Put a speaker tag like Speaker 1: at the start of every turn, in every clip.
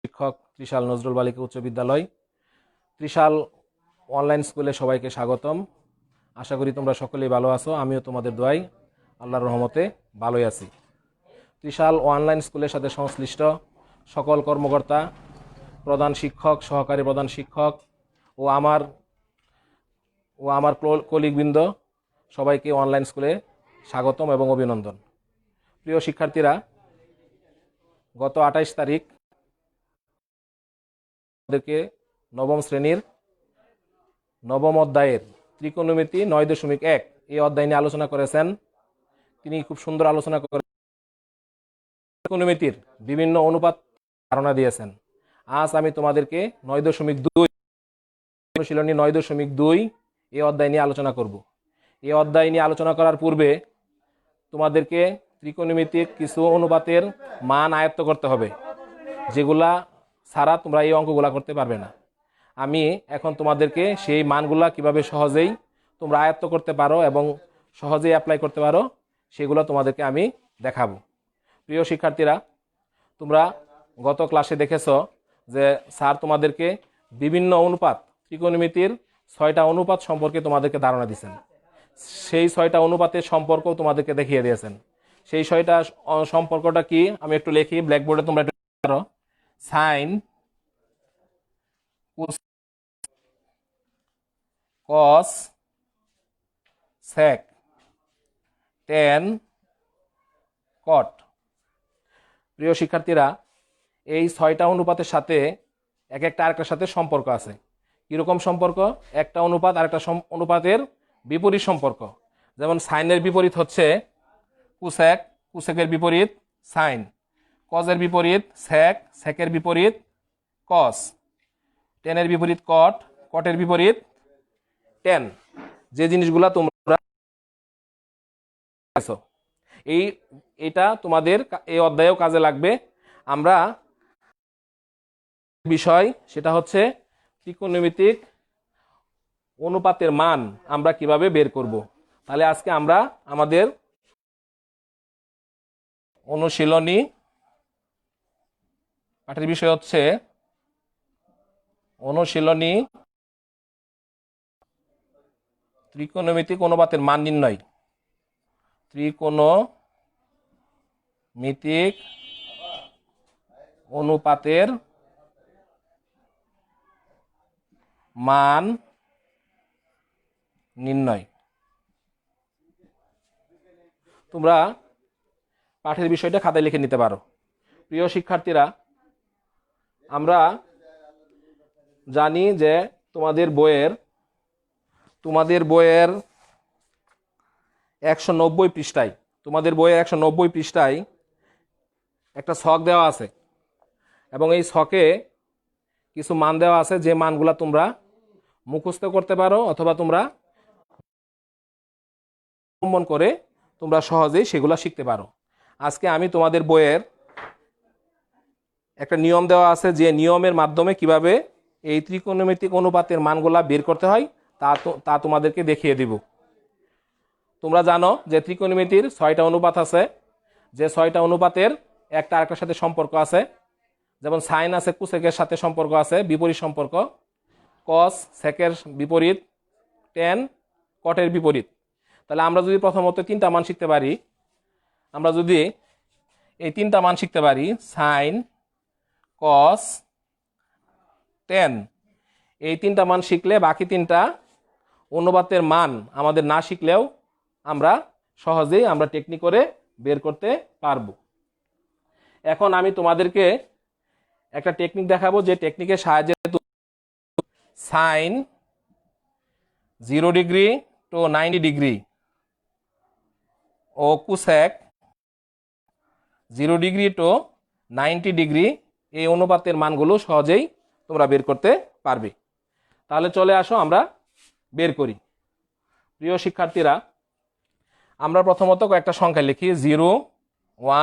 Speaker 1: শিক্ষক ত্রিশাল নজরুল বালিকা উচ্চ বিদ্যালয়। ত্রিশাল অনলাইন স্কুলে সবাইকে স্বাগতম। আশা করি তোমরা সকলেই ভালো আছো। আমিও তোমাদের দোয়ায় আল্লাহর রহমতে ভালোই আছি। ত্রিশাল অনলাইন স্কুলের সাথে সংশ্লিষ্ট সকল কর্মকর্তা, প্রধান শিক্ষক, সহকারী প্রধান শিক্ষক ও আমার কলিগবৃন্দ সবাইকে অনলাইন স্কুলে স্বাগতম এবং অভিনন্দন। প্রিয় শিক্ষার্থীরা, গত 28 তারিখ আমাদেরকে নবম শ্রেণীর নবম অধ্যায়ের ত্রিকোণমিতি 9.1 এই অধ্যায় নিয়ে আলোচনা করেছেন। তিনি খুব সুন্দর আলোচনা করে ত্রিকোণমিতির বিভিন্ন অনুপাত ধারণা দিয়েছেন। আজ আমি তোমাদেরকে 9.2 অনুশীলনী 9.2 এই অধ্যায় নিয়ে আলোচনা করব। এই অধ্যায় নিয়ে আলোচনা করার পূর্বে তোমাদেরকে ত্রিকোণমিতির কিছু অনুপাতের মান আয়ত্ত করতে হবে, যেগুলা ছাড়া তোমরা এই অঙ্কগুলা করতে পারবে না। আমি এখন তোমাদেরকে সেই মানগুলা কিভাবে সহজেই তোমরা আয়ত্ত করতে পারো এবং সহজেই অ্যাপ্লাই করতে পারো সেগুলো তোমাদেরকে আমি দেখাবো। প্রিয় শিক্ষার্থীরা, তোমরা গত ক্লাসে দেখেছো যে স্যার তোমাদেরকে বিভিন্ন অনুপাত, ত্রিকোণমিতির 6টা অনুপাত সম্পর্কে তোমাদেরকে ধারণা দিয়েছেন। সেই 6টা অনুপাতের সম্পর্ক তোমাদেরকে দেখিয়ে দিয়েছেন। সেই 6টা সম্পর্কটা কি আমি একটু লিখি ব্ল্যাকবোর্ডে, তোমরা একটু পারো। সাইন, কস, সেক, টেন, কট। প্রিয় শিক্ষার্থীরা, এই 6টা অনুপাতের সাথে একটা আরেকটার সাথে সম্পর্ক আছে। কিরকম সম্পর্ক? একটা অনুপাত আরেকটা অনুপাতের বিপরীত সম্পর্ক। যেমন সাইনের বিপরীত হচ্ছে কুসেক, কুসেকের বিপরীত সাইন, কজের বিপরীত সেক, সেকের বিপরীত কস, টেনের বিপরীত কট, কটের বিপরীত টেন। যে জিনিসগুলা তোমরা এটা তোমাদের এই অধ্যায়েও কাজে লাগবে। আমরা বিষয় সেটা হচ্ছে ত্রিকোণমিতিক অনুপাতের মান আমরা কিভাবে বের করব। তাহলে আজকে আমরা আমাদের অনুশীলনী পাঠের বিষয় হচ্ছে অনুশীলনী ত্রিকোণমিতিক অনুপাতের মান নির্ণয়। ত্রিকোণমিতিক অনুপাতের মান নির্ণয়। তোমরা পাঠের বিষয়টা খাতায় লিখে নিতে পারো। প্রিয় শিক্ষার্থীরা, আমরা জানি যে তোমাদের বইয়ের 190 পৃষ্ঠায়, তোমাদের বইয়ের 190 পৃষ্ঠায় একটা ছক দেওয়া আছে এবং এই ছকে কিছু মান দেওয়া আছে, যে মানগুলা তোমরা মুখস্থ করতে পারো অথবা তোমরা অবলম্বন করে তোমরা সহজেই সেগুলা শিখতে পারো। আজকে আমি তোমাদের বইয়ের একটা নিয়ম দেওয়া আছে, যে নিয়মের মাধ্যমে কিভাবে এই ত্রিকোণমিতিক অনুপাতের মানগুলা বের করতে হয় তা তোমাদেরকে দেখিয়ে দিব। তোমরা জানো যে ত্রিকোণমিতির 6টা অনুপাত আছে, যে 6টা অনুপাতের একটা আরেকটার সাথে সম্পর্ক আছে। যেমন সাইন আছে, কুসেকের সাথে সম্পর্ক আছে, বিপরীত সম্পর্ক। কস, সেকের বিপরীত। টেন, কটের বিপরীত। তাহলে আমরা যদি প্রথমত 3টা মান শিখতে পারি, আমরা যদি এই 3টা মান শিখতে পারি, সাইন, কস, টেন, এই 3টা মান শিখলে বাকি 3টা অনুপাতের মান আমাদের না শিখলেও আমরা সহজেই টেকনিক করে বের করতে পারবো। এখন আমি তোমাদেরকে একটা টেকনিক দেখাবো, যে টেকনিকের সাহায্যে সাইন 0 ডিগ্রি টু 90 ডিগ্রি ও কুসেক 0 ডিগ্রি টু 90 ডিগ্রি এই অনুপাতের মানগুলো সহজেই তোমরা বের করতে পারবে। তাহলে চলে আসো আমরা বের করি। প্রিয় শিক্ষার্থীরা, আমরা প্রথমত কয়েকটা সংখ্যা লিখি। 0,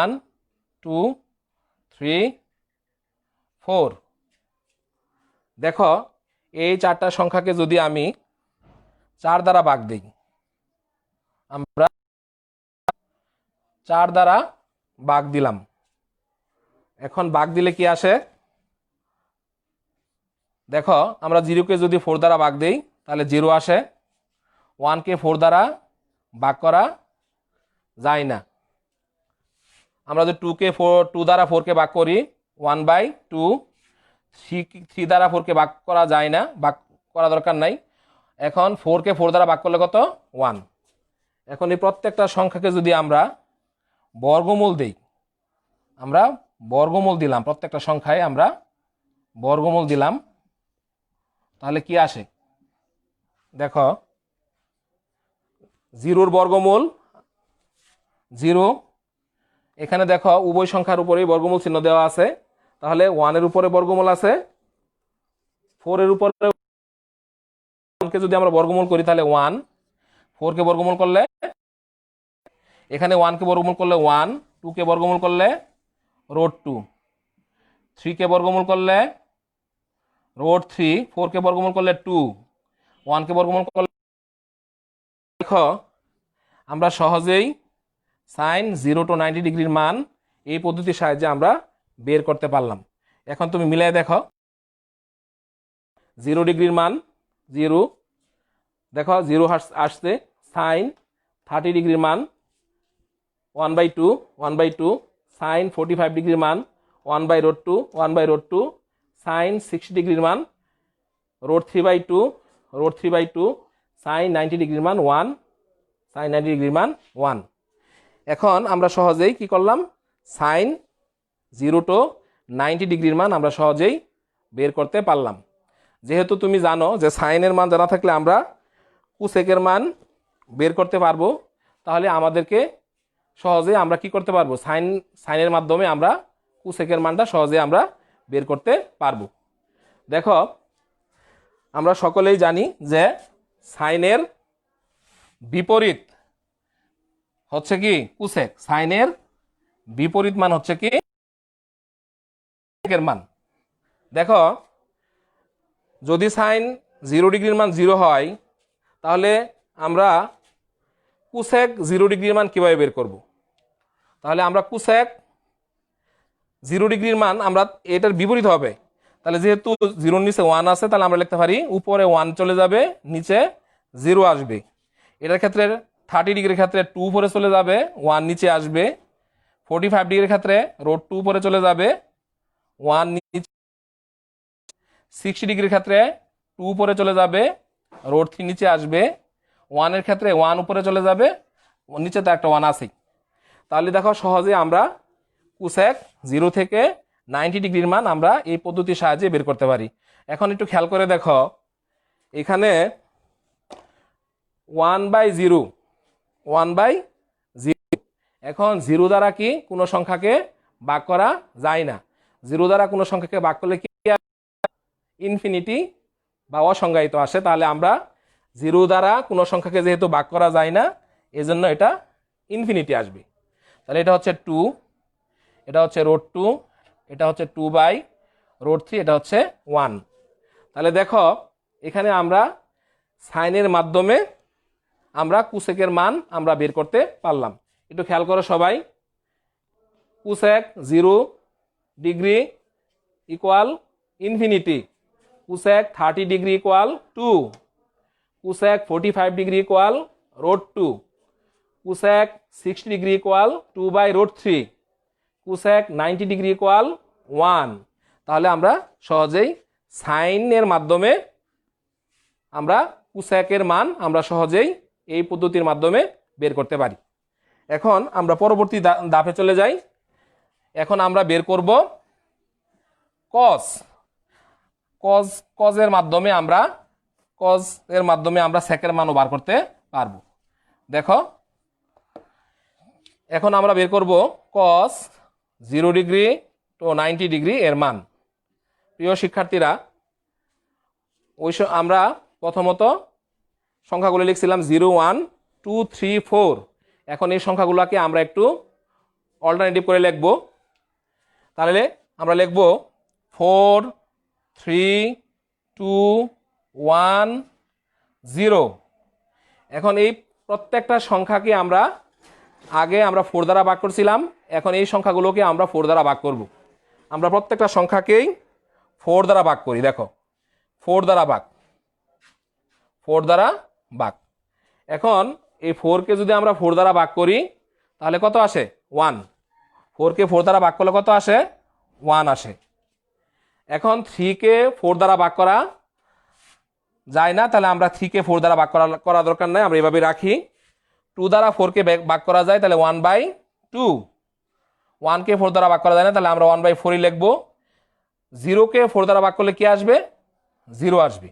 Speaker 1: 1, 2, 3, 4। দেখো, এই 4টা সংখ্যাকে যদি আমি 4 দ্বারা ভাগ দিই, আমরা 4 দ্বারা ভাগ দিলাম। এখন ভাগ দিলে কি আসে? দেখো আমরা 0কে যদি 4 দ্বারা ভাগ দেই তাহলে 0 আসে, 1কে 4 দ্বারা ভাগ করা যায় না। আমরা যদি 2 দ্বারা 4কে ভাগ করি 1/2, 3 দ্বারা 4কে ভাগ করা যায় না, ভাগ করা দরকার নাই। এখন 4কে 4 দ্বারা ভাগ করলে কত? 1। এখন এই প্রত্যেকটা সংখ্যাকে যদি আমরা বর্গমূল দেই, আমরা বর্গমূল দিলাম, প্রত্যেকটা সংখ্যায় আমরা বর্গমূল দিলাম, তাহলে কি আসে দেখো, 0-র বর্গমূল 0। এখানে দেখো উভয় সংখ্যার উপরেই বর্গমূল চিহ্ন দেওয়া আছে, তাহলে 1-এর উপরে বর্গমূল আছে, 4-এর উপরে কে যদি আমরা বর্গমূল করি তাহলে 1, 4কে বর্গমূল করলে এখানে 1কে বর্গমূল করলে 1, 2কে বর্গমূল করলে √2, 3কে বর্গমূল করলে √3, 4কে বর্গমূল করলে 2, 1কে বর্গমূল করলে। দেখো আমরা সহজেই sin 0 to 90 ডিগ্রির মান এই পদ্ধতির সাহায্যে আমরা বের করতে পারলাম। এখন তুমি মিলাই দেখো, 0 ডিগ্রির মান 0, দেখো 0 আসছে। sin 30 ডিগ্রির মান 1/2, sin 45 ডিগ্রির মান 1/√2, sin 60 ডিগ্রির মান √3/2, sin 90 ডিগ্রির মান 1, sin 90 ডিগ্রির মান 1। এখন আমরা সহজেই কি করলাম, sin 0 to 90 ডিগ্রির মান আমরা সহজেই বের করতে পারলাম। যেহেতু তুমি জানো যে সাইনের মান জানা থাকলে আমরা কোসেকের মান বের করতে পারবো, তাহলে আমাদেরকে সহজে আমরা কি করতে পারবো, সাইনের মাধ্যমে আমরা কোসেকের মানটা সহজে আমরা বের করতে পারবো। দেখো আমরা সকলেই জানি যে সাইনের বিপরীত হচ্ছে কি কোসেক, সাইনের বিপরীত মান হচ্ছে কি কোসেকের মান। দেখো যদি সাইন 0 ডিগ্রির মান 0 হয়, তাহলে আমরা কোসেক 0 ডিগ্রির মান কিভাবে বের করব? তাহলে আমরা কোসেক 0 ডিগ্রির মান আমরা এটার বিপরীত হবে, তাহলে যেহেতু 0-র নিচে 1 আছে, তাহলে আমরা লিখতে পারি উপরে 1 চলে যাবে, নিচে 0 আসবে। এটার ক্ষেত্রে 30 ডিগ্রির ক্ষেত্রে 2 উপরে চলে যাবে, 1 নিচে আসবে। 45 ডিগ্রির ক্ষেত্রে √2 উপরে চলে যাবে, 1 নিচে। 60 ডিগ্রির ক্ষেত্রে 2 উপরে চলে যাবে, √3 নিচে আসবে। 1-এর ক্ষেত্রে 1 উপরে চলে যাবে, নিচে তো একটা 1 আছেই। তাহলে দেখো সহজে আমরা কোসেক 0 থেকে 90 ডিগ্রির মান আমরা এই পদ্ধতির সাহায্যে বের করতে পারি। এখন একটু খেয়াল করে দেখো, এখানে 1/0, এখন 0 দ্বারা কি কোনো সংখ্যাকে ভাগ করা যায় না। 0 দ্বারা কোনো সংখ্যাকে ভাগ করলে কি ইনফিনিটি বা অসংজ্ঞায়িত আসে। তাহলে আমরা 0 দ্বারা কোনো সংখ্যাকে যেহেতু ভাগ করা যায় না, এজন্য এটা ইনফিনিটি আসবে। তাহলে এটা হচ্ছে 2, এটা হচ্ছে √2, এটা হচ্ছে 2/√3, এটা হচ্ছে 1। তাহলে দেখো এখানে আমরা সাইনের মাধ্যমে আমরা কোসেকের মান আমরা বের করতে পারলাম। একটু খেয়াল করো সবাই, cosec 0 degree equal infinity, cosec 30 degree equal 2, cosec 45 degree equal √2, cosec 60 degree equal 2/√3, cosec 90 degree equal 1। তাহলে আমরা সহজেই সাইনের মাধ্যমে আমরা কোসেকের মান আমরা সহজেই এই পদ্ধতির মাধ্যমে বের করতে পারি। এখন আমরা পরবর্তী ধাপে চলে যাই। এখন আমরা বের করব কজের মাধ্যমে আমরা সেকের মানও বার করতে পারবো। দেখো এখন আমরা বের করব cos 0 ডিগ্রি to 90 ডিগ্রি এর মান। প্রিয় শিক্ষার্থীরা, আমরা প্রথমত সংখ্যাগুলো লিখছিলাম 0, 1, 2, 3, 4। এখন এই সংখ্যাগুলোকে আমরা একটু অল্টারনেটিভ করে লিখব। তাহলে আমরা লিখব 4, 3, 2, 1, 0। এখন এই প্রত্যেকটা সংখ্যাকে আমরা আগে আমরা 4 দ্বারা ভাগ করছিলাম, এখন এই সংখ্যাগুলোকে আমরা 4 দ্বারা ভাগ করব। আমরা প্রত্যেকটা সংখ্যাকেই 4 দ্বারা ভাগ করি। দেখো 4 দ্বারা ভাগ, 4 দ্বারা ভাগ। এখন এই 4 কে যদি আমরা 4 দ্বারা ভাগ করি তাহলে কত আসে? 1। 4 কে 4 দ্বারা ভাগ করলে কত আসে? 1 আসে। এখন 3 কে 4 দ্বারা ভাগ করা যায় না, তাহলে আমরা 3 কে 4 দ্বারা ভাগ করা দরকার নাই, আমরা এভাবে রাখি। 2 দ্বারা 4 কে ভাগ করা যায়, তাহলে 1/2। 1 কে 4 দ্বারা ভাগ করা যায় না, তাহলে আমরা 1/4ই লিখবো। 0 কে 4 দ্বারা ভাগ করলে কি আসবে? 0 আসবে।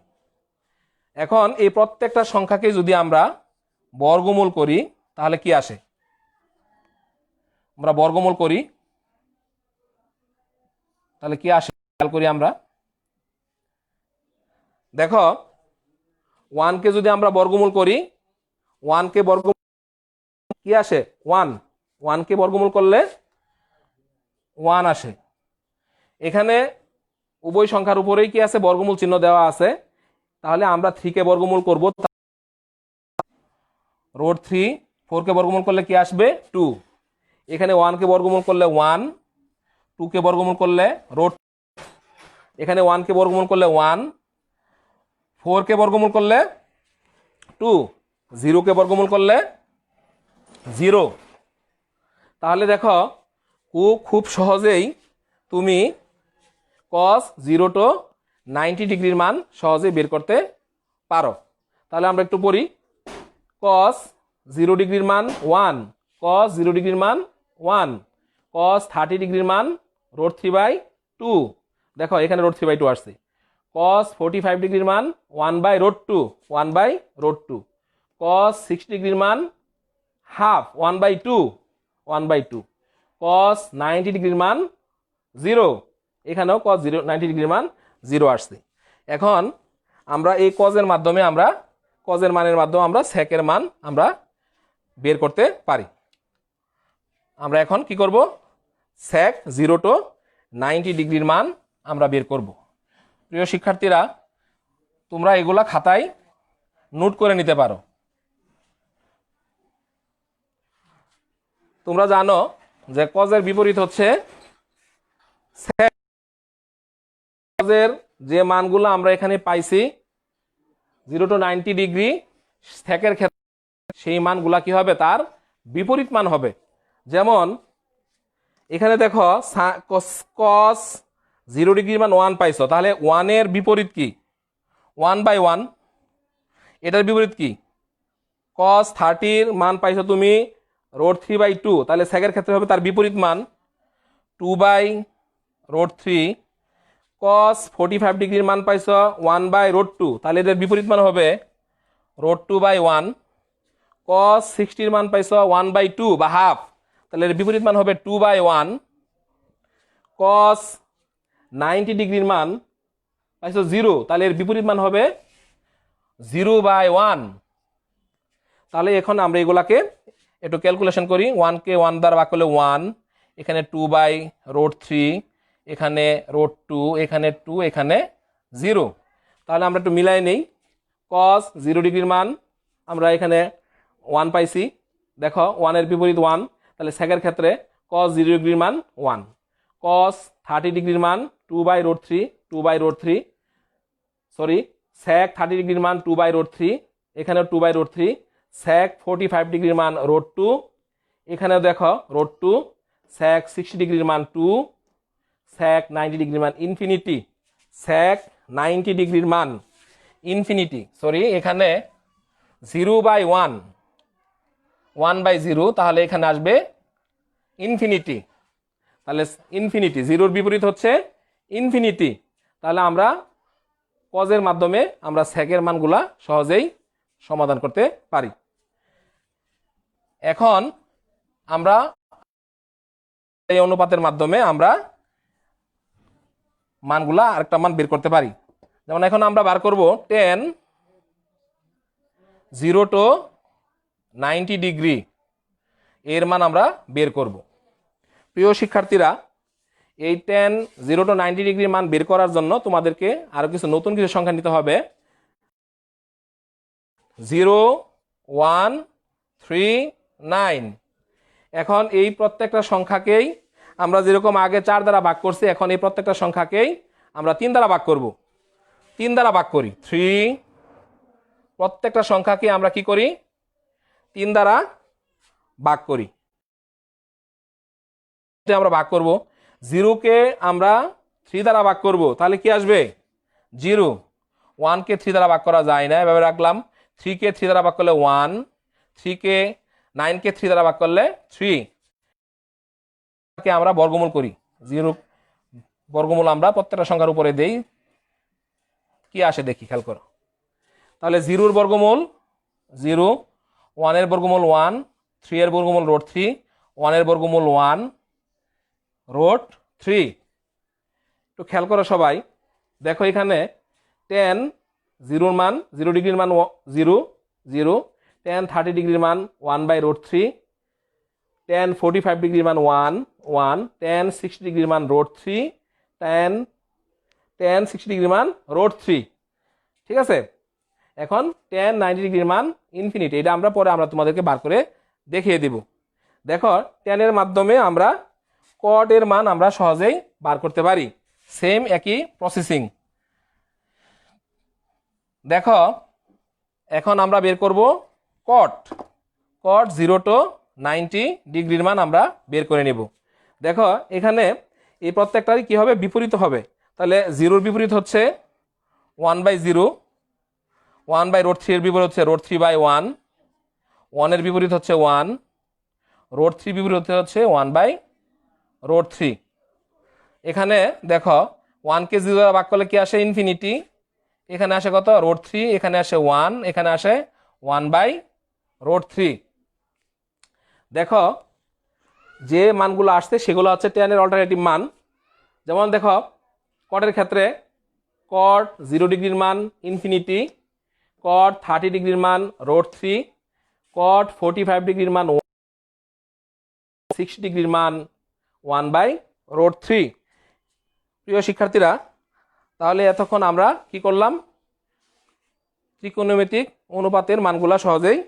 Speaker 1: এখন এই প্রত্যেকটা সংখ্যাকে যদি আমরা বর্গমূল করি তাহলে কি আসে? আমরা বর্গমূল করি তাহলে কি আসে খেয়াল করি আমরা। দেখো 1 কে যদি আমরা বর্গমূল করি, 1 কে বর্গমূল কি আসে? 1। 1 কে বর্গমূল করলে 1 আসে। এখানে উভয় সংখ্যার উপরেই কি আছে? বর্গমূল চিহ্ন দেওয়া আছে। তাহলে আমরা 3 কে বর্গমূল করব, √3। 4 কে বর্গমূল করলে কি আসবে? 2। এখানে 1 কে বর্গমূল করলে 1, 2 কে বর্গমূল করলে এখানে 1 কে বর্গমূল করলে 1, 4 কে বর্গমূল করলে 2, 0 কে বর্গমূল করলে 0। তাহলে দেখো খুব সহজেই তুমি cos 0 to 90 ডিগ্রির মান সহজেই বের করতে পারো। তাহলে আমরা একটু পড়ি। cos 0 ডিগ্রির মান 1, cos 0 ডিগ্রির মান 1, cos 30 ডিগ্রির মান √3/2। দেখো এখানে √3/2 আসছে। cos 45 ডিগ্রির মান 1/√2, 1/√2। cos 60 ডিগ্রির মান হাফ, 1/2, 1/2। cos 90 ডিগ্রির মান 0, এখানেও cos 90 ডিগ্রির মান 0 আসছে। এখন আমরা এই কজের মাধ্যমে কজের মানের মাধ্যমে আমরা সেকের মান আমরা বের করতে পারি। আমরা এখন কি করব? sec 0 to 90 ডিগ্রির মান আমরা বের করব। প্রিয় শিক্ষার্থীরা, তোমরা এগুলা খাতায় নোট করে নিতে পারো। তোমরা জানো যে কজের বিপরীত হচ্ছে sec। কজের যে মানগুলো আমরা এখানে পাইছি 0 to 90 ডিগ্রি, সেকের ক্ষেত্রে সেই মানগুলা কি হবে? তার বিপরীত মান হবে। যেমন এখানে দেখো cos 0 ডিগ্রির মান 1 পাইছো, তাহলে 1 এর বিপরীত কি? 1/1। এটার বিপরীত কি? cos 30 মান পাইছো তুমি √3/2, তাহলে সেকের ক্ষেত্রে হবে তার বিপরীত মান 2/√3। cos 45 ডিগ্রির মান পাইছো 1/√2, তাহলে এদের বিপরীত মান হবে √2/1। cos 60 মান পাইছো 1/2 বা হাফ, তাহলে এর বিপরীত মান হবে 2/1। cos 90 ডিগ্রির মান পাইছো 0, তাহলে এর বিপরীত মান হবে 0/1। তাহলে এখন আমরা এগুলাকে একটু ক্যালকুলেশন করি। 1 কে 1 দ্বারা ভাগ করলে 1, এখানে 2/√3, এখানে √2, এখানে 2, এখানে 0। তাহলে আমরা একটু মিলাই নেই। cos 0 ডিগ্রির মান আমরা এখানে 1 পাইছি। দেখো 1 এর বিপরীত 1, তাহলে সেকের ক্ষেত্রে cos 0 ডিগ্রির মান 1। cos 30 ডিগ্রির মান 2/√3, সরি sec 30 ডিগ্রির মান 2/√3, এখানে 2/√3। sec 45 ডিগ্রির মান √2, এখানেও দেখো √2। sec 60 ডিগ্রির মান 2, sec 90 ডিগ্রির মান ইনফিনিটি। sec 90 ডিগ্রির মান ইনফিনিটি, সরি এখানে 0/1, 1/0, তাহলে এখানে আসবে ইনফিনিটি। তাহলে ইনফিনিটি, 0-র বিপরীত হচ্ছে ইনফিনিটি। তাহলে আমরা কজের মাধ্যমে আমরা সেকের মানগুলা সহজেই সমাধান করতে পারি। এখন আমরা এই অনুপাতের মাধ্যমে আমরা মানগুলা আরেকটা মান বের করতে পারি। যেমন এখন আমরা বার করব tan 0 to 90 ডিগ্রি, এর মান আমরা বের করব। প্রিয় শিক্ষার্থীরা, এই tan 0 to 90 ডিগ্রির মান বের করার জন্য তোমাদেরকে আরো নতুন কিছু সংখ্যা নিতে হবে। 0, 1, 3, 9। এখন এই প্রত্যেকটা সংখ্যাকেই আমরা যেরকম আগে 4 দ্বারা ভাগ করছি, এখন এই প্রত্যেকটা সংখ্যাকেই আমরা 3 দ্বারা ভাগ করব। 3 দ্বারা ভাগ করি, 3, প্রত্যেকটা সংখ্যাকে আমরা কি করি 3 দ্বারা ভাগ করি। আমরা ভাগ করব, 0-কে আমরা 3 দ্বারা ভাগ করব, তাহলে কি আসবে 0। 1-কে 3 দ্বারা ভাগ করা যায় না, এভাবে রাখলাম। 3-কে 3 দ্বারা ভাগ করলে 1, 3-কে 9-কে 3 দ্বারা ভাগ করলে 3। কে আমরা বর্গমূল করি, 0 বর্গমূল আমরা প্রত্যেকটা সংখ্যার উপরে দেই, কি আসে দেখি, খেয়াল করো। তাহলে 0-র বর্গমূল 0, 1-এর বর্গমূল 1, 3-এর বর্গমূল √3, 1-এর বর্গমূল 1 √3। একটু খেয়াল করো সবাই, দেখো এখানে tan 0-র মান 0 ডিগ্রির মান 0 0, tan 30 ডিগ্রির মান 1/√3, tan 45 ডিগ্রির মান 1 1, tan 60 ডিগ্রির মান √3, tan 60 ডিগ্রির মান √3। ঠিক আছে, এখন tan 90 ডিগ্রির মান ইনফিনিটি, এটা আমরা পরে তোমাদেরকে বার করে দেখিয়ে দিব। দেখো tan এর মাধ্যমে আমরা cot এর মান আমরা সহজেই বার করতে পারি, সেম একই প্রসেসিং। দেখো এখন আমরা বের করব cot 0 to 90 ডিগ্রির মান আমরা বের করে নেব। দেখো এখানে এই প্রত্যেকটারই কি হবে, বিপরীত হবে। তাহলে 0-র বিপরীত হচ্ছে 1/0, 1/√3 এর বিপরীত হচ্ছে √3/1, 1-এর বিপরীত হচ্ছে 1, √3 বিপরীত হচ্ছে 1/√3। এখানে দেখো 1-কে 0 দ্বারা ভাগ করলে কি আসে ইনফিনিটি, এখানে আসে কত √3, এখানে আসে 1, এখানে আসে 1/√3। দেখো যে মানগুলো আসছে সেগুলো হচ্ছে tan এর অল্টারনেটিভ মান। যেমন দেখো কটের ক্ষেত্রে cot 0 ডিগ্রির মান ইনফিনিটি, cot 30 ডিগ্রির মান √3, cot 45 ডিগ্রির মান 60 ডিগ্রির মান 1/√3। প্রিয় শিক্ষার্থীরা, তাহলে এতক্ষণ আমরা কি করলাম, ত্রিকোণমিতিক অনুপাতের মানগুলা সহজেই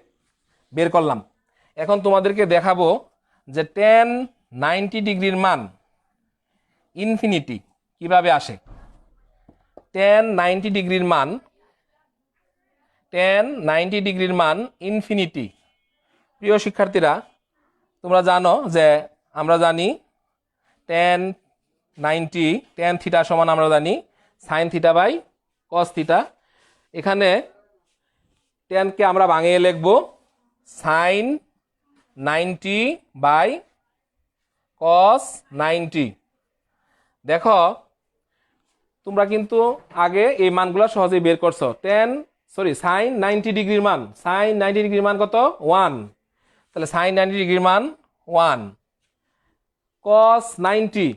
Speaker 1: বের করলাম। এখন তোমাদেরকে দেখাবো যে tan 90 ডিগ্রির মান ইনফিনিটি কিভাবে আসে। tan 90 ডিগ্রির মান ইনফিনিটি। প্রিয় শিক্ষার্থীরা, তোমরা জানো যে আমরা জানি tan থিটা সমান আমরা জানি sin θ/cos θ। এখানে tan-কে আমরা ভাঙিয়ে লিখব sin 90/cos 90। দেখো তোমরা কিন্তু আগে এই মানগুলো সহজেই বের করছো। sin 90 ডিগ্রির মান কত 1, তাহলে sin 90 ডিগ্রির মান 1, cos 90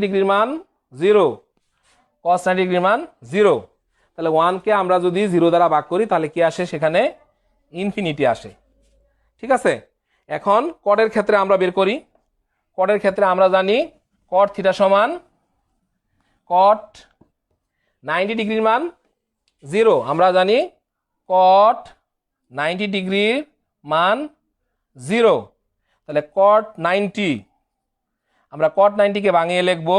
Speaker 1: ডিগ্রির মান 0, cos 90 ডিগ্রির মান 0। তাহলে 1-কে আমরা যদি 0 দ্বারা ভাগ করি তাহলে কি আসে, সেখানে ইনফিনিটি আসে। ঠিক আছে, এখন কটের ক্ষেত্রে আমরা বের করি। কটের ক্ষেত্রে আমরা জানি cot θ সমান cot 90 ডিগ্রির মান 0, আমরা জানি cot 90 ডিগ্রির মান 0। তাহলে cot 90, আমরা cot 90-কে ভাঙিয়ে লিখব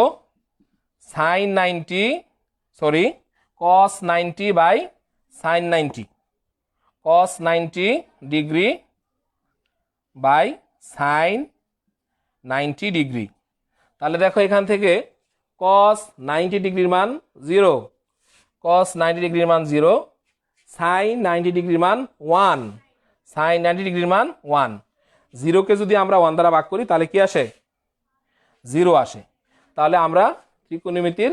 Speaker 1: cos 90/sin 90, cos 90 degree by sin 90 degree. তাহলে দেখো এখান থেকে cos 90 ডিগ্রির মান 0, cos 90 ডিগ্রির মান 0, sin 90 ডিগ্রির মান 1, sin 90 ডিগ্রির মান 1। 0-কে যদি আমরা 1 দ্বারা ভাগ করি তাহলে কি আসে, 0 আসে। তাহলে আমরা ত্রিকোণমিতির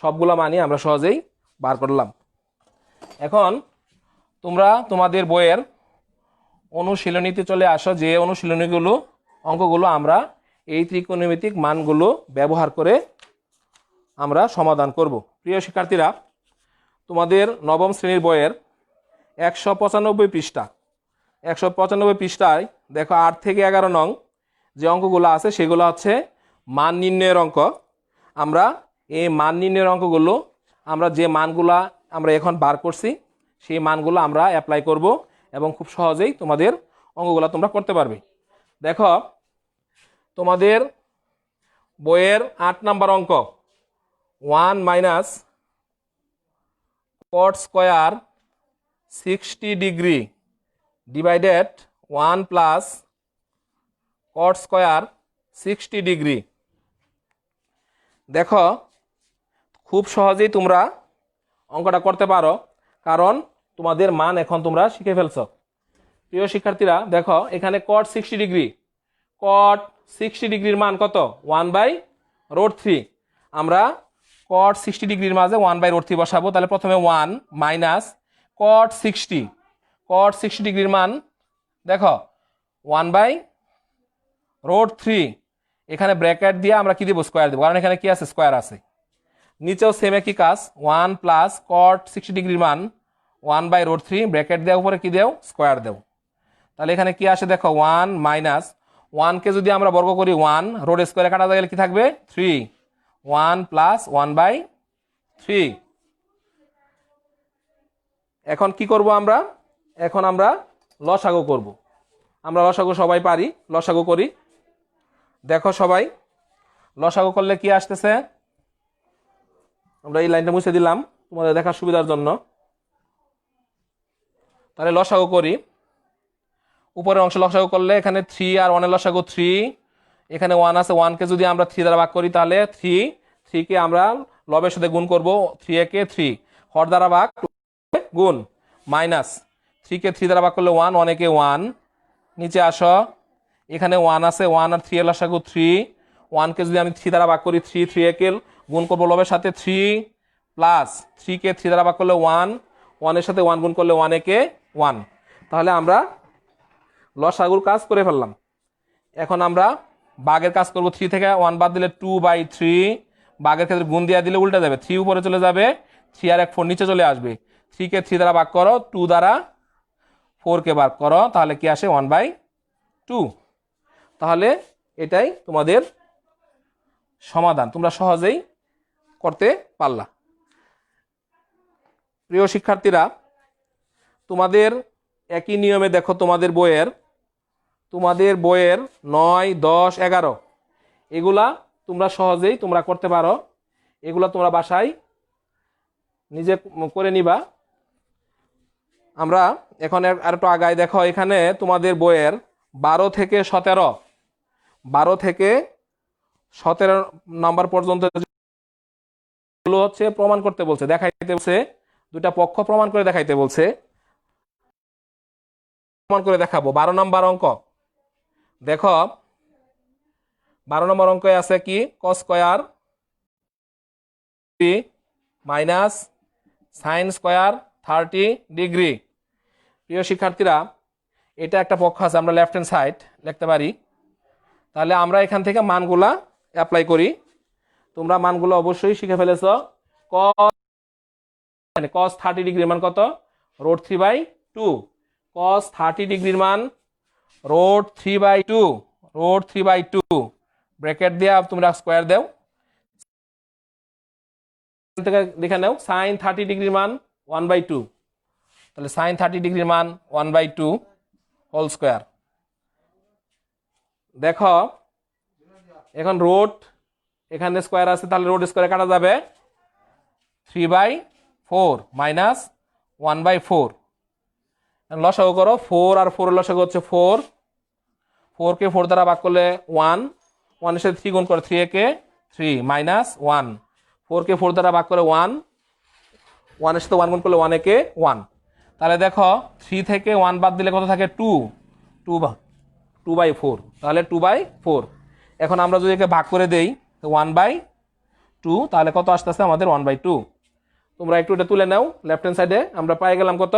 Speaker 1: সবগুলো মানই আমরা সহজেই বার করলাম। এখন তোমরা তোমাদের বইয়ের অনুশীলনীতে চলে আসো, যে অনুশীলনীগুলো অঙ্কগুলো আমরা এই ত্রিকোণমিতিক মানগুলো ব্যবহার করে আমরা সমাধান করব। প্রিয় শিক্ষার্থীরা, তোমাদের নবম শ্রেণীর বইয়ের 195 পৃষ্ঠায় দেখো 8 থেকে 11 নং যে অঙ্কগুলো আছে সেগুলো হচ্ছে মান নির্ণয়ের অঙ্ক। আমরা এই মান নির্ণয়ের অঙ্কগুলো আমরা যে মানগুলা আমরা এখন বার করছি সেই মানগুলো আমরা অ্যাপ্লাই করব এবং খুব সহজেই তোমাদের অঙ্কগুলো তোমরা করতে পারবে। দেখো তোমাদের বইয়ের 8 নাম্বার অঙ্ক 1 - cot square 60 degree divided 1 plus cot square 60 degree. দেখো খুব সহজেই তোমরা অঙ্কটা করতে পারো, কারণ তোমাদের মান এখন তোমরা শিখে ফেলছো। প্রিয় শিক্ষার্থীরা দেখো এখানে কট 60 ডিগ্রি, কট 60 ডিগ্রির মান কত? 1/√3। আমরা কট 60 ডিগ্রির মাঝে 1/√3 বসাবো। তাহলে প্রথমে 1 মাইনাস কট 60, কট 60 ডিগ্রির মান দেখো 1/√3। এখানে ব্র্যাকেট দিয়ে আমরা কি দিব? স্কোয়ার দেবো, কারণ এখানে কি আছে? স্কোয়ার আছে। নিচেও সেম একই কাজ, 1 প্লাস কট 60 ডিগ্রির মান 1/√3, ব্র্যাকেট দেওয়ার উপরে কি দেও? স্কোয়ার দেও। তাহলে এখানে কি আসে দেখো 1 মাইনাস 1কে যদি আমরা বর্গ করি 1, রোড স্কোয়ারে কাটা গেলে কি থাকবে? 3, 1 প্লাস 1/3। এখন কি করব আমরা? এখন আমরা লসাগু করব। আমরা লসাগু সবাই পারি, লসাগু করি। দেখো সবাই লসাগু করলে কি আসতেছে? আমরা এই লাইনটা মুছে দিলাম তোমাদের দেখার সুবিধার জন্য। তাহলে লসাগু করি। উপরের অংশ লসাগু করলে এখানে 3 আর 1 এর লসাগু 3, এখানে 1 আছে, 1কে যদি আমরা 3 দ্বারা ভাগ করি তাহলে 3 কে আমরা লবের সাথে গুণ করব, 3 একে 3, হর দ্বারা ভাগ গুণ, মাইনাস 3কে 3 দ্বারা ভাগ করলে 1, 1 একে 1। নিচে আসো, এখানে 1 আছে, 1 আর 3 এর লসাগু 3, 1কে যদি আমি 3 দ্বারা ভাগ করি 3 একে গুণ করবো লবের সাথে 3, প্লাস 3কে 3 দ্বারা ভাগ করলে 1, 1 এর সাথে 1 গুণ করলে 1 একে 1। তাহলে আমরা লসাগুর কাজ করে ফেললাম। এখন আমরা ভাগের কাজ করব। 3 থেকে 1 বাদ দিলে 2/3, ভাগের ক্ষেত্রে গুণ দিয়ে দিলে উল্টে যাবে, 3 উপরে চলে যাবে, 3 আর 1 4 নিচে চলে আসবে। 3কে 3 দ্বারা ভাগ করো, 2 দ্বারা 4কে ভাগ করো, তাহলে কি আসে? 1/2। তাহলে এটাই তোমাদের সমাধান, তোমরা সহজেই করতে পারলা। প্রিয় শিক্ষার্থীরা তোমাদের একই নিয়মে দেখো তোমাদের বইয়ের 9, 10, 11 এগুলা তোমরা সহজেই তোমরা করতে পারো। এগুলা তোমরা বাসায় নিজে করে নিবা। আমরা এখন আর একটু আগায় দেখো, এখানে তোমাদের বইয়ের 12 থেকে 17 নাম্বার পর্যন্ত হচ্ছে প্রমাণ করতে বলছে, দেখাইতে বলছে, দুটা পক্ষ প্রমাণ করে দেখাইতে বলছে। প্রমাণ করে দেখাবো। 12 নম্বর অঙ্ক দেখো, 12 নম্বর অঙ্কে আছে কি? কস square minus sine square 30 degree. প্রিয় শিক্ষার্থীরা এটা একটা পক্ষ আছে, আমরা লেফট হ্যান্ড সাইড লিখতে পারি। তাহলে আমরা এখান থেকে মানগুলা অ্যাপ্লাই করি। তোমরা মানগুলো অবশ্যই শিখে ফেলেছ। কস 30 ডিগ্রির মান কত? √3/2। কস 30 ডিগ্রির মান √3/2, ব্র্যাকেট দিয়ে তোমরা স্কোয়ার দাও। থেকে দেখে নাও সাইন 30 ডিগ্রির মান 1/2। তাহলে সাইন 30 ডিগ্রির মান 1/2 হোল স্কোয়ার। দেখো এখন রোড এখানে স্কোয়ার আছে, তাহলে রোড স্কোয়ারে কাটা যাবে 3/4 মাইনাস 1/4। লসাগু করো, 4 আর 4 লসাগু হচ্ছে 4, 4কে 4 দ্বারা ভাগ করলে 1, 1 এর সাথে 3 গুণ করে 3 একে 3 মাইনাস 1, 4কে 4 দ্বারা ভাগ করে 1, 1 এর সাথে 1 গুণ করলে 1 একে 1। তাহলে দেখো 3 থেকে 1 বাদ দিলে কত থাকে? 2/4, তাহলে 2/4। এখন আমরা যদি একে ভাগ করে দেই 1/2, তাহলে কত আসতেছে আমাদের? 1/2। তোমরা একটু এটা তুলে নাও লেফট হ্যান্ড সাইডে, আমরা পাই গেলাম কত?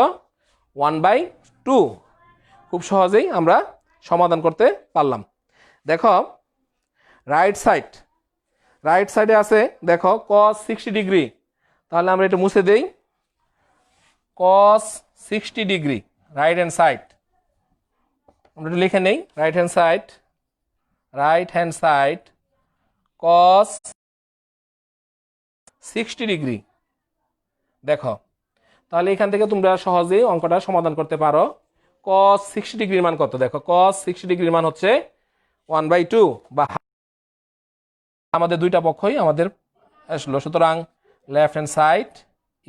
Speaker 1: 1/2। খুব সহজেই আমরা সমাধান করতে পারলাম। দেখো রাইট সাইডে আছে দেখো cos 60 ডিগ্রি। তাহলে আমরা এটা মুছে দেই, cos 60 degree right hand side. আমরা একটু লিখে নেই, right hand side cos 60 degree. দেখো তাহলে এখান থেকে তোমরা সহজেই অঙ্কটা সমাধান করতে পারো। cos 60 ডিগ্রির মান কত? দেখো cos 60 ডিগ্রির মান হচ্ছে 1/2, বা আমাদের দুইটা পক্ষই আমাদের আসলো। সুতরাং left hand side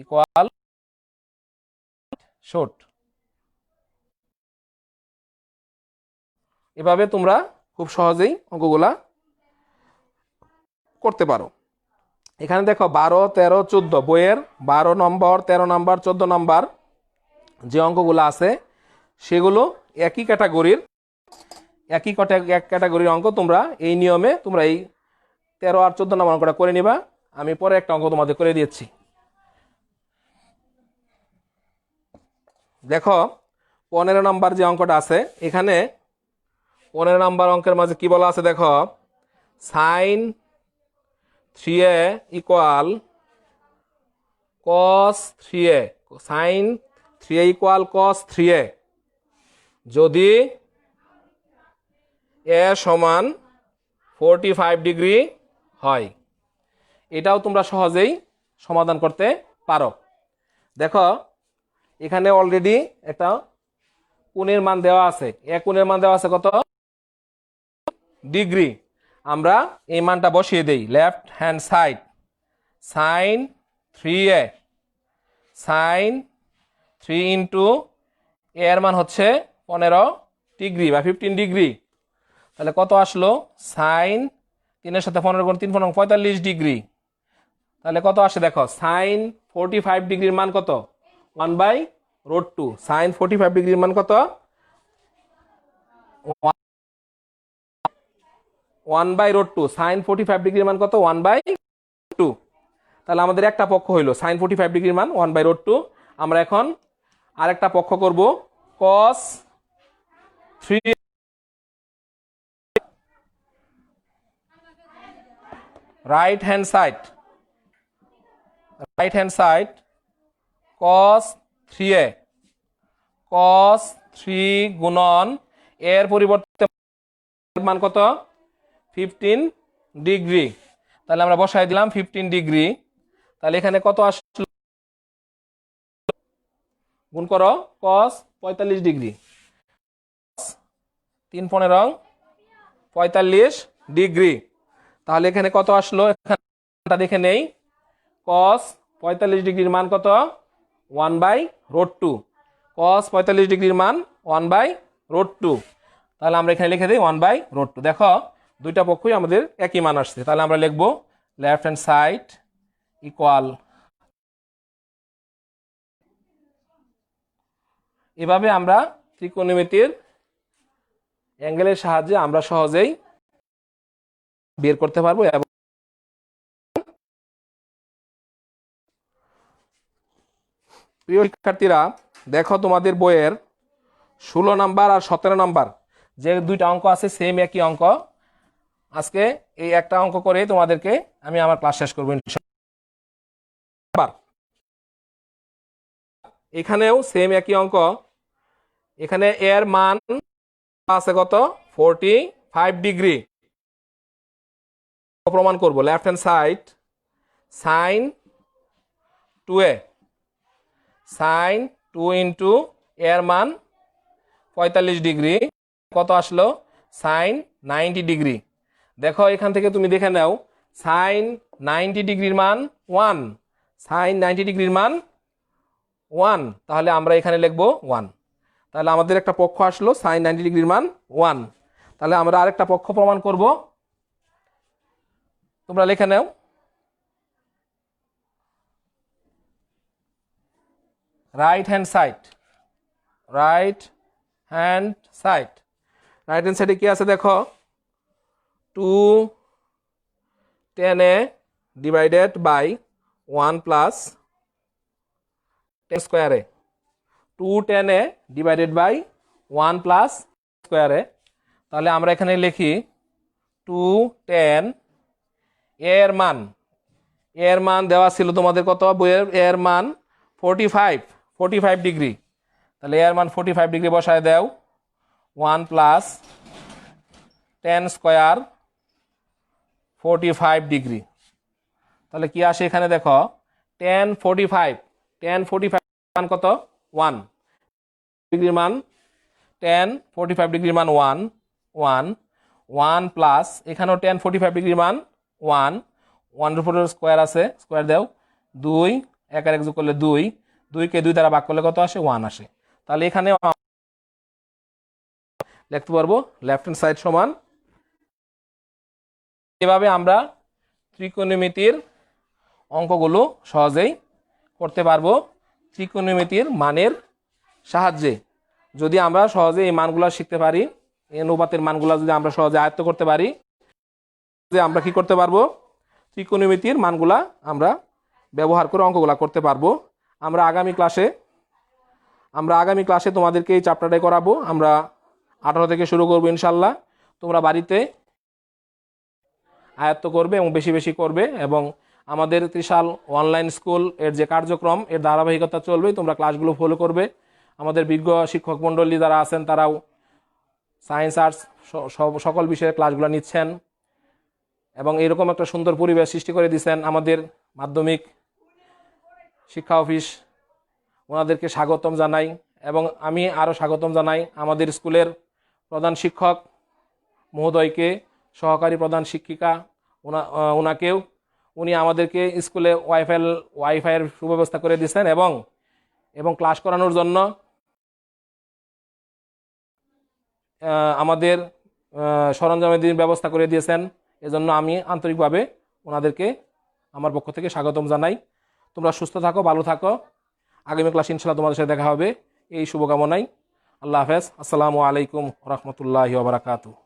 Speaker 1: equal short. এভাবে তোমরা খুব সহজেই অঙ্কগুলা করতে পারো। এখানে দেখো 12, 13, 14 বইয়ের 12 নম্বর, 13 নম্বর, 14 নম্বর যে অঙ্কগুলো আছে সেগুলো একই ক্যাটাগরির এক ক্যাটাগরির অঙ্ক। তোমরা এই নিয়মে তোমরা এই 13 আর 14 নম্বর অঙ্কটা করে নিবা। আমি পরে একটা অঙ্ক তোমাদের করে দিয়েছি। দেখো 15 নম্বর যে অঙ্কটা আছে, এখানে 15 নম্বর অঙ্কের মাঝে কি বলা আছে দেখো, sine 3a equal cos 3a, sine 3a equal cos 3a যদি a সমান 45 ডিগ্রি হয়। এটাও তোমরা সহজেই সমাধান করতে পারো। দেখো এখানে অলরেডি একটা কোণের মান দেওয়া আছে, এ কোণের মান দেওয়া আছে কত ডিগ্রি। আমরা এই মানটা বসিয়ে দেই left hand side, sine 3a, sine 3 into এর মান হচ্ছে 15 ডিগ্রি বা 15 ডিগ্রি। তাহলে কত আসলো, সাইন 3 এর সাথে 15 গুণ 3 15 45 ডিগ্রি। তাহলে কত আসে দেখো, সাইন 45 ডিগ্রির মান কত 1/√2। সাইন 45 ডিগ্রির মান কত 1/√2। সাইন 45 ডিগ্রির মান কত 1/2। তাহলে আমাদের একটা পক্ষ হইলো সাইন 45 ডিগ্রির মান 1/√2। আমরা এখন আরেকটা পক্ষ করব cos 3, right hand side cos 3a, cos 3 গুণন এর পরিবর্তে মান কত 15 ডিগ্রি। তাহলে আমরা বসাই দিলাম 15 ডিগ্রি। তাহলে এখানে কত আসলো, গুণ করো cos 45 ডিগ্রি, 3 15 45 ডিগ্রি। তাহলে এখানে কত আসলো, এখানে দেখে নেই, cos 45 ডিগ্রির মান কত 1/√2। cos 45 ডিগ্রির মান 1/√2। তাহলে আমরা এখানে লিখে দিই 1/√2। দেখো দুইটা পক্ষই আমাদের একই মান আসছে। তাহলে আমরা লিখবো লেফট হ্যান্ড সাইড ইকুয়াল, এভাবে আমরা ত্রিকোণমিতির অ্যাঙ্গেলের সাহায্যে আমরা সহজেই বের করতে পারবো। এবং প্রিয় শিক্ষার্থীরা, দেখো তোমাদের বইয়ের 16 নাম্বার আর 17 নাম্বার যে দুইটা অঙ্ক আছে সেম একই অঙ্ক। আজকে এই একটা অঙ্ক করে তোমাদেরকে আমি আমার ক্লাস শেষ করবো ইনশাআল্লাহ। এখানেও সেম একই অঙ্ক। এখানে এর মান আছে কত 45 ডিগ্রি। প্রমাণ করব left hand side sine 2a, sine 2 into এর মান 45 ডিগ্রি কত আসলো সাইন 90 ডিগ্রি। দেখো এখান থেকে তুমি দেখে নাও, সাইন 90 ডিগ্রির মান 1, সাইন 90 ডিগ্রির মান 1। তাহলে আমরা এখানে লিখবো 1। তাহলে আমাদের একটা পক্ষ আসলো সাইন 90 ডিগ্রির মান 1। তাহলে আমরা আরেকটা পক্ষ প্রমাণ করব, তোমরা লিখে নাও right hand side, right hand সাইডে কি আছে দেখো, 210a ডিভাইডেড বাই 1 প্লাস 10 স্কোয়ারে, 210a ডিভাইডেড বাই 1 প্লাস স্কোয়ারে। তাহলে আমরা এখানে লিখি 210 এর মান দেওয়া ছিল তোমাদের কত বইয়ের, এর মান 45 ডিগ্রি। তাহলে এর মান 45 ডিগ্রি বসায় দাও, 1 প্লাস 10 স্কোয়ার 45 ডিগ্রি। তাহলে কি আসে এখানে দেখো 10 45 মান কত 1 ডিগ্রির মান, 10 45 ডিগ্রির মান 1 প্লাস এখানেও 10 45 ডিগ্রির মান 1 এর উপরে স্কোয়ার আছে, স্কোয়ার দাও 2, 1 আর 1 যোগ করলে 2, 2 কে 2 দ্বারা ভাগ করলে কত আসে? 1 আসে। তাহলে এখানে লিখতে পারবো লেফট হ্যান্ড সাইড সমান। এভাবে আমরা ত্রিকোণমিতির অঙ্কগুলো সহজেই করতে পারবো ত্রিকোণমিতির মানের সাহায্যে। যদি আমরা সহজে এই মানগুলো শিখতে পারি, এই অনুপাতের মানগুলো যদি আমরা সহজে আয়ত্ত করতে পারি, যে আমরা কি করতে পারবো? ত্রিকোণমিতির মানগুলা আমরা ব্যবহার করে অঙ্কগুলা করতে পারবো। আমরা আগামী ক্লাসে তোমাদেরকে এই চ্যাপ্টারটাই করাবো। আমরা 18 থেকে শুরু করবো ইনশাল্লাহ। তোমরা বাড়িতে আয়ত্ত করবে এবং বেশি বেশি করবে, এবং আমাদের ত্রিশাল অনলাইন স্কুল এর যে কার্যক্রম এর ধারাবাহিকতা চলবে। তোমরা ক্লাসগুলো ফলো করবে। আমাদের বিজ্ঞ শিক্ষক মণ্ডলী যারা আছেন তারাও সায়েন্স আর্টস সকল বিষয়ের ক্লাসগুলো নিচ্ছেন, এবং এরকম একটা সুন্দর পরিবেশ সৃষ্টি করে দিচ্ছেন আমাদের মাধ্যমিক শিক্ষা অফিস। ওনাদেরকে স্বাগতম জানাই, এবং আমি আরও স্বাগতম জানাই আমাদের স্কুলের প্রধান শিক্ষক মহোদয়কে, সহকারী প্রধান শিক্ষিকা ওনাকেও। উনি আমাদেরকে স্কুলে ওয়াইফাইয়ের সুব্যবস্থা করে দিচ্ছেন, এবং ক্লাস করানোর জন্য আমাদের সরঞ্জামের ব্যবস্থা করে দিয়েছেন। এজন্য আমি আন্তরিকভাবে ওনাদেরকে আমার পক্ষ থেকে স্বাগতম জানাই। তোমরা সুস্থ থাকো, ভালো থাকো। আগামী ক্লাস ইনশাল্লাহ তোমাদের সাথে দেখা হবে এই শুভকামনায়। আল্লাহ হাফেজ। আসসালামু আলাইকুম রহমতুল্লাহি ওয়া বারাকাতুহু।